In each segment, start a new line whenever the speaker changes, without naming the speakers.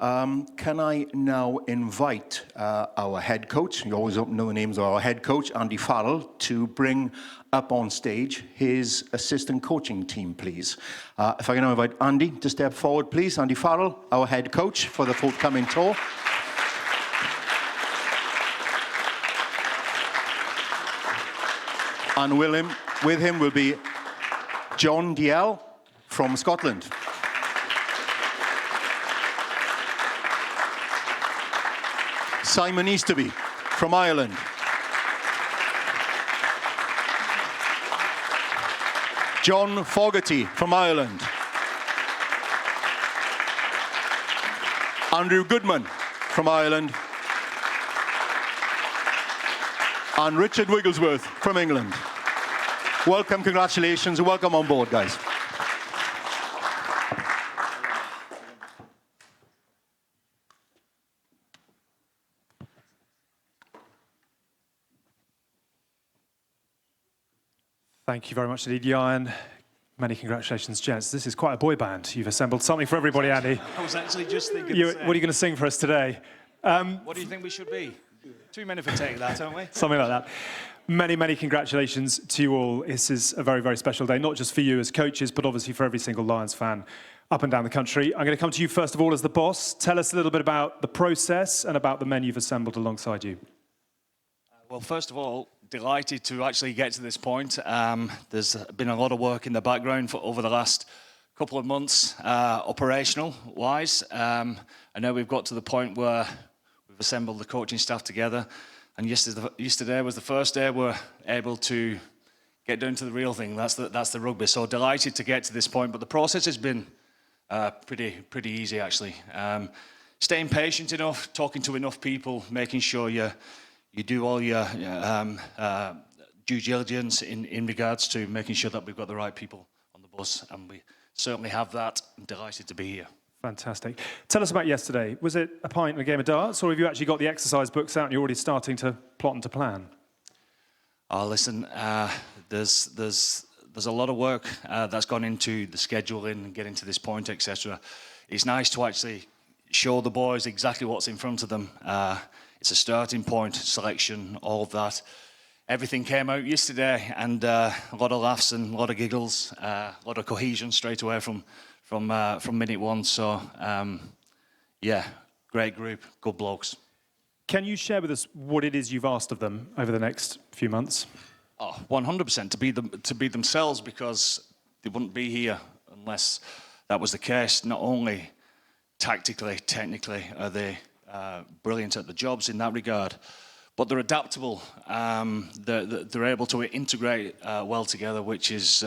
Can I now invite our head coach, you always know the names of our head coach, Andy Farrell, to bring up on stage his assistant coaching team, please. If I can now invite Andy to step forward, please. Andy Farrell, our head coach for the forthcoming tour. And with him will be John Dalziel from Scotland. Simon Easterby from Ireland. John Fogarty from Ireland. Andrew Goodman from Ireland. And Richard Wigglesworth from England. Welcome, congratulations, and welcome on board, guys.
Thank you very much indeed, Jan. Many congratulations, gents. This is quite a boy band. You've assembled something for everybody, Andy.
I was actually just thinking
What are you going to sing for us today?
What do you think we should be? 2 minutes for take that, aren't we?
Something like that. Many, many congratulations to you all. This is a very, very special day, not just for you as coaches, but obviously for every single Lions fan up and down the country. I'm going to come to you first of all as the boss. Tell us a little bit about the process and about the men you've assembled alongside you.
Well, first of all, delighted to actually get to this point. There's been a lot of work in the background for over the last couple of months, operational-wise. I know we've got to the point where we've assembled the coaching staff together, and yesterday was the first day we're able to get down to the real thing. That's the rugby. So delighted to get to this point, but the process has been pretty easy actually. Staying patient enough, talking to enough people, making sure you do all your due diligence in regards to making sure that we've got the right people on the bus, and we certainly have that. I'm delighted to be here. Fantastic.
Tell us about yesterday. Was it a pint and a game of darts, or have you actually got the exercise books out and you're already starting to plot and to plan?
Oh, listen, there's a lot of work that's gone into the scheduling and getting to this point, etc. It's nice to actually show the boys exactly what's in front of them. It's a starting point, selection, all of that. Everything came out yesterday, and a lot of laughs and a lot of giggles, a lot of cohesion straight away from minute one. So, yeah, great group, good blokes.
Can you share with us what it is you've asked of them over the next few months?
Oh, 100% to be themselves, because they wouldn't be here unless that was the case. Not only tactically, technically, are they brilliant at the jobs in that regard, but they're adaptable. They're able to integrate well together, which is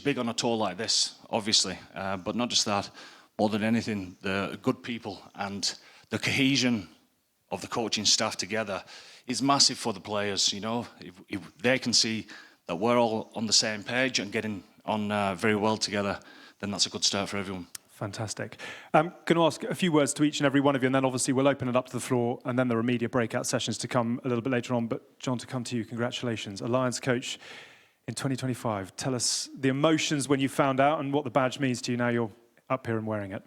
big on a tour like this, obviously. But not just that, more than anything, the good people and the cohesion of the coaching staff together is massive for the players. You know, if they can see that we're all on the same page and getting on very well together, then that's a good start for everyone.
Fantastic. I'm going to ask a few words to each and every one of you, and then obviously we'll open it up to the floor, and then there are media breakout sessions to come a little bit later on. But John, to come to you, congratulations. A Lions coach in 2025. Tell us the emotions when you found out and what the badge means to you now you're up here and wearing it.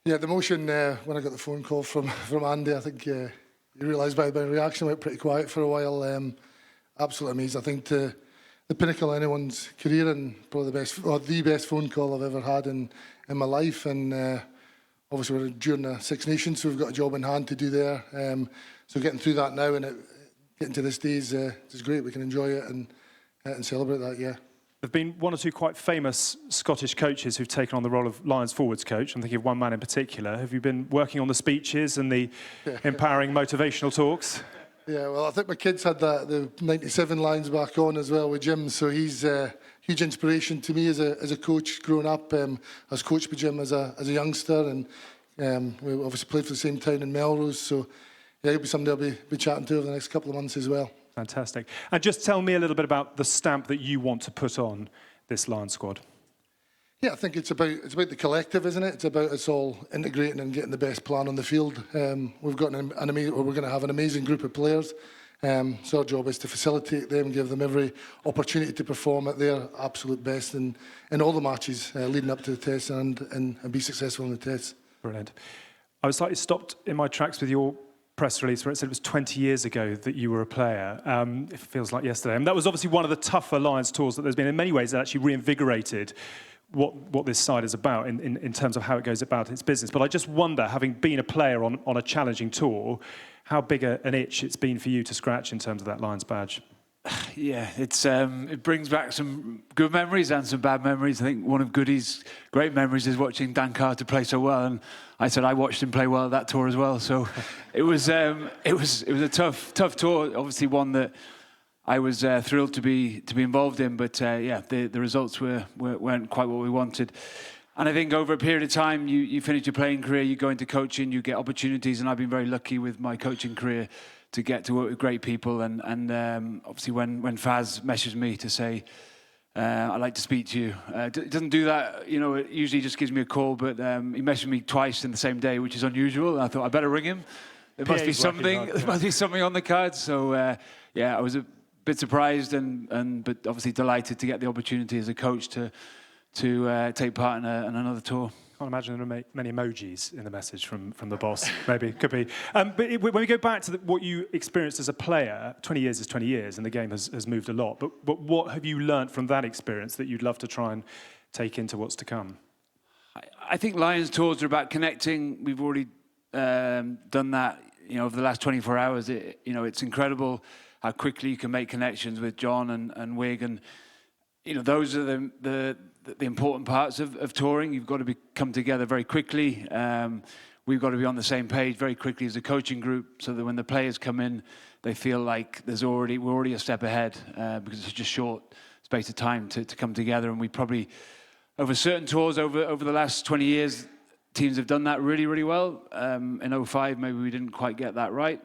Yeah, the emotion when I got the phone call from Andy, I think you realise by the reaction went pretty quiet for a while. Absolutely amazing. I think the pinnacle of anyone's career, and probably the best phone call I've ever had in my life. And obviously we're during the Six Nations, so we've got a job in hand to do there. So getting through that now and getting to this day is great. We can enjoy it and celebrate that, yeah.
There have been one or two quite famous Scottish coaches who've taken on the role of Lions forwards coach. I'm thinking of one man in particular. Have you been working on the speeches and the empowering motivational talks?
Yeah, well, I think my kids had the 97 lines back on as well with Jim, so he's a huge inspiration to me as a coach growing up. I was coached by Jim as a youngster, and we obviously played for the same town in Melrose, so yeah, he'll be somebody I'll be chatting to over the next couple of months as well.
Fantastic. And just tell me a little bit about the stamp that you want to put on this Lions squad.
Yeah, I think it's about the collective, isn't it? It's about us all integrating and getting the best plan on the field. We've got we're going to have an amazing group of players. So our job is to facilitate them, give them every opportunity to perform at their absolute best in all the matches leading up to the test and be successful in the tests.
Brilliant. I was slightly stopped in my tracks with your press release where it said it was 20 years ago that you were a player. It feels like yesterday. And that was obviously one of the tougher Lions tours that there's been. In many ways, it actually reinvigorated what this side is about in terms of how it goes about its business. But I just wonder, having been a player on a challenging tour, how big an itch it's been for you to scratch in terms of that Lions badge.
Yeah, it brings back some good memories and some bad memories. I think one of Goody's great memories is watching Dan Carter play so well, and I said I watched him play well that tour as well. So it was a tough tour. Obviously, one that I was thrilled to be involved in, but yeah, the results weren't quite what we wanted. And I think over a period of time, you finish your playing career, you go into coaching, you get opportunities, and I've been very lucky with my coaching career to get to work with great people. And obviously when Faz messaged me to say, I'd like to speak to you, it doesn't do that, you know, it usually just gives me a call, but he messaged me twice in the same day, which is unusual. And I thought, I better ring him. There must be something, there must be something on the cards. So yeah, I was a bit surprised but obviously delighted to get the opportunity as a coach to take part in another tour.
I can't imagine there are many emojis in the message from the boss. Maybe, could be. But when we go back to what you experienced as a player, 20 years is 20 years, and the game has moved a lot. But what have you learnt from that experience that you'd love to try and take into what's to come?
I think Lions tours are about connecting. We've already done that, you know, over the last 24 hours. It's incredible how quickly you can make connections with John and Wig, and you know, those are the important parts of touring. You've got to come together very quickly. We've got to be on the same page very quickly as a coaching group, so that when the players come in, they feel like we're already a step ahead, because it's just short space of time to come together. And we probably, over certain tours over the last 20 years, teams have done that really, really well. In 05, maybe we didn't quite get that right,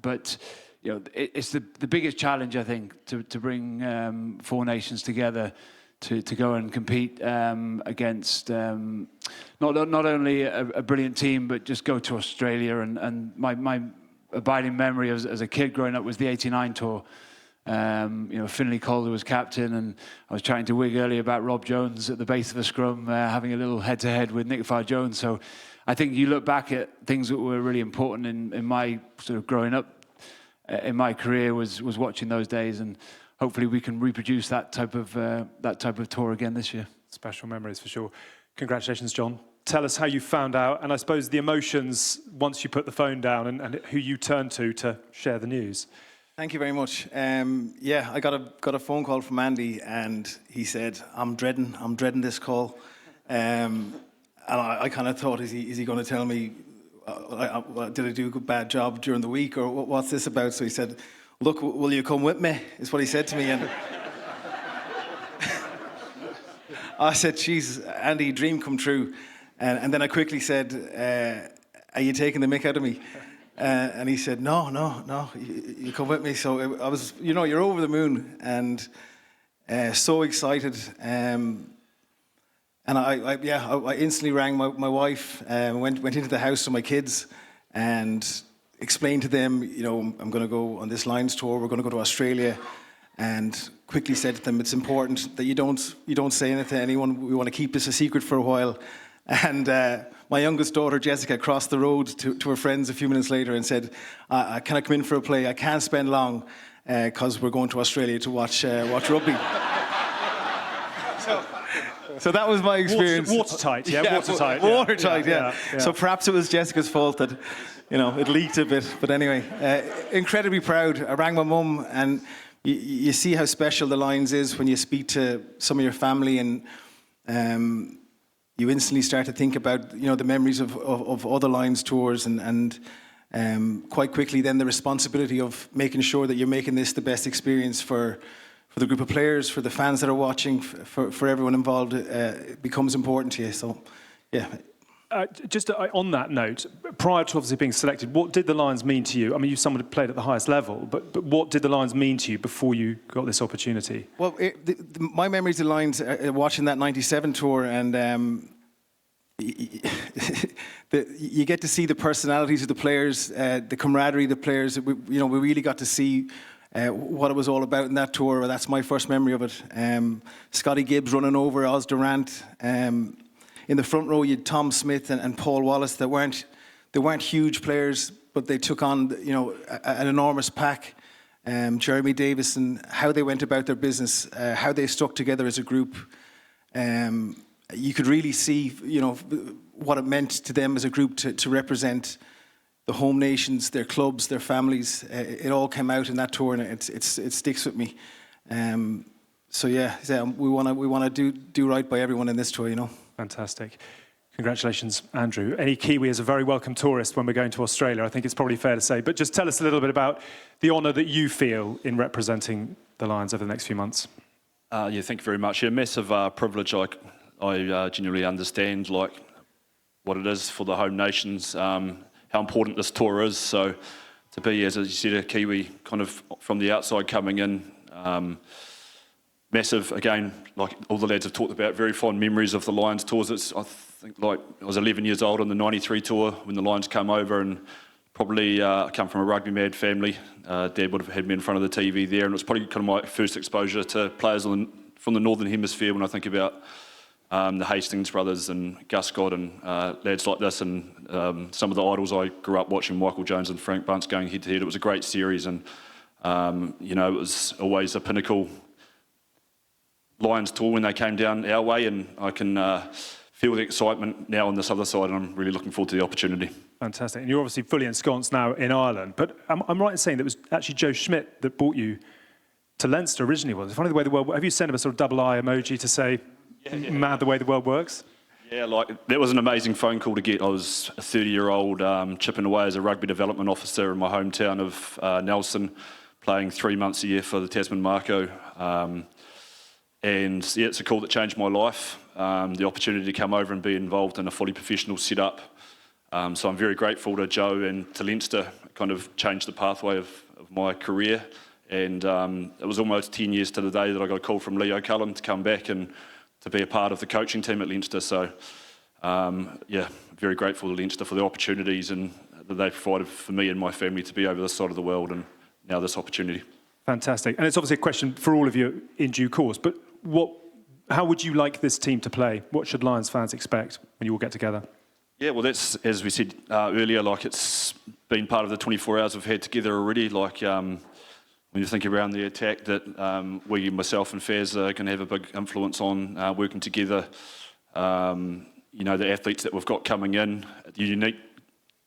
but you know, it's the biggest challenge, I think, to bring four nations together to go and compete against not only a brilliant team, but just go to Australia. And my abiding memory as a kid growing up was the '89 tour. You know, Finlay Calder was captain, and I was chatting to Wig earlier about Rob Jones at the base of the scrum, having a little head-to-head with Nick Farr-Jones. So I think you look back at things that were really important in my sort of growing up in my career was watching those days, and hopefully we can reproduce that type of tour again this year.
Special memories for sure. Congratulations, John. Tell us how you found out, and I suppose the emotions once you put the phone down, and who you turned to share the news.
Thank you very much. Yeah, I got a phone call from Andy, and he said, I'm dreading this call. And I kind of thought, is he going to tell me, did I do a bad job during the week, or what's this about? So he said, look, will you come with me, is what he said to me. And I said, geez, Andy, dream come true. And then I quickly said, are you taking the mick out of me? And he said, no, you come with me. So I was, you know, you're over the moon, and so excited. And I instantly rang my wife, went into the house with my kids, and explained to them, you know, I'm going to go on this Lions tour. We're going to go to Australia, and quickly said to them, it's important that you don't say anything to anyone. We want to keep this a secret for a while. And my youngest daughter, Jessica, crossed the road to her friends a few minutes later and said, can I come in for a play? I can't spend long because we're going to Australia to watch rugby. So that was my experience.
Watertight, yeah, watertight.
Watertight, yeah. So perhaps it was Jessica's fault that, you know, it leaked a bit. But anyway, incredibly proud. I rang my mum, and you see how special the Lions is when you speak to some of your family, and you instantly start to think about, you know, the memories of other Lions tours, and quite quickly then the responsibility of making sure that you're making this the best experience for the group of players, for the fans that are watching, for everyone involved, becomes important to you. So, yeah.
Just on that note, prior to obviously being selected, what did the Lions mean to you? I mean, you're someone who played at the highest level, but what did the Lions mean to you before you got this opportunity?
Well, my memories of the Lions, watching that '97 tour, and you get to see the personalities of the players, the camaraderie of the players. We really got to see what it was all about in that tour. That's my first memory of it. Scotty Gibbs running over Oz Durant. in the front row, you had Tom Smith and Paul Wallace that weren't huge players, but they took on, you know, an enormous pack. Jeremy Davis and how they went about their business, how they stuck together as a group. You could really see, you know, what it meant to them as a group to represent the home nations, their clubs, their families. It all came out in that tour, and it sticks with me. So yeah, we want to do right by everyone in this tour, you know.
Fantastic. Congratulations, Andrew. Any Kiwi is a very welcome tourist when we're going to Australia, I think it's probably fair to say. But just tell us a little bit about the honour that you feel in representing the Lions over the next few months.
Yeah, thank you very much. Yeah, massive privilege. I genuinely understand like what it is for the home nations, how important this tour is. So to be, as you said, a Kiwi kind of from the outside coming in, massive, again, like all the lads have talked about, very fond memories of the Lions tours. I think like I was 11 years old on the 93 tour when the Lions came over, and probably I come from a rugby mad family. Dad would have had me in front of the TV there, and it was probably kind of my first exposure to players from the Northern Hemisphere when I think about the Hastings brothers and Gus Scott and lads like this, and some of the idols I grew up watching, Michael Jones and Frank Bunce going head to head. It was a great series, and you know, it was always a pinnacle Lions tour when they came down our way, and I can feel the excitement now on this other side, and I'm really looking forward to the opportunity.
Fantastic. And you're obviously fully ensconced now in Ireland, but I'm right in saying that it was actually Joe Schmidt that brought you to Leinster originally, was it? Funny the way the world... Have you sent him a sort of double eye emoji to say, mad the way the world works?
Yeah, like, that was an amazing phone call to get. I was a 30-year-old chipping away as a rugby development officer in my hometown of Nelson, playing 3 months a year for the Tasman Mako. And yeah, it's a call that changed my life. The opportunity to come over and be involved in a fully professional setup. So I'm very grateful to Joe and to Leinster. It kind of changed the pathway of my career. And it was almost 10 years to the day that I got a call from Leo Cullen to come back and to be a part of the coaching team at Leinster. So yeah, very grateful to Leinster for the opportunities and that they provided for me and my family to be over this side of the world, and now this opportunity. Fantastic.
And it's obviously a question for all of you in due course, but how would you like this team to play? What should Lions fans expect when you all get together? Yeah, well, that's, as we said earlier, like it's been part of the 24 hours we've had together already. Like when you think around the attack that we, myself and Faz are going to have a big influence on working together. You know, the athletes that we've got coming in, unique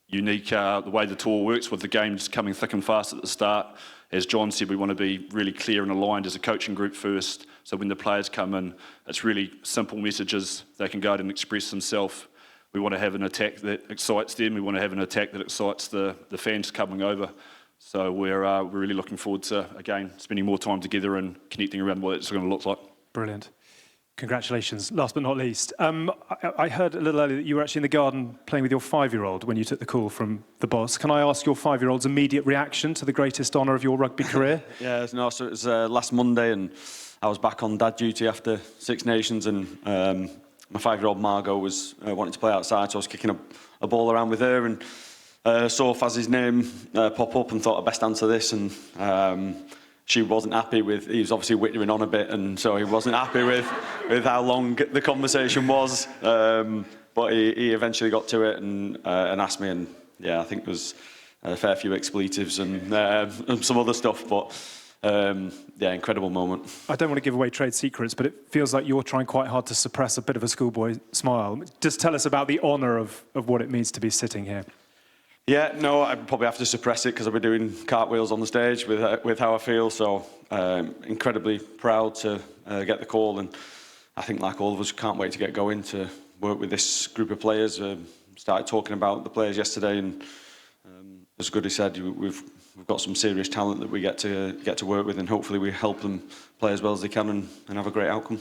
the way the tour works with the games coming thick and fast at the start. As John said, we want to be really clear and aligned as a coaching group first. So when the players come in, it's really simple messages. They can go out and express themselves. We want to have an attack that excites them. We want to have an attack that excites the fans coming over. So we're really looking forward to, again, spending more time together and connecting around what it's going to look like. Brilliant. Congratulations. Last but not least, I heard a little earlier that you were actually in the garden playing with your 5-year-old when you took the call from the boss. Can I ask your 5-year-old's immediate reaction to the greatest honour of your rugby career?
Yeah, no, so it was last Monday, and I was back on dad duty after Six Nations, and my 5-year-old Margot was wanting to play outside, so I was kicking a ball around with her, and saw Faz's name pop up and thought I'd best answer this, and she wasn't happy with, he was obviously whittering on a bit, and so he wasn't happy with how long the conversation was, but he eventually got to it and asked me, and yeah, I think there was a fair few expletives and some other stuff, but yeah, incredible moment. I don't want to give away trade secrets, but it feels like you're trying quite hard to suppress a bit of a schoolboy smile. Just tell us about the honour of what it means to be sitting here. Yeah, no, I probably have to suppress it because I've been doing cartwheels on the stage with how I feel. So incredibly proud to get the call, and I think like all of us, can't wait to get going to work with this group of players. Started talking about the players yesterday, and as Goody said, we've got some serious talent that we get to work with, and hopefully we help them play as well as they can and have a great outcome.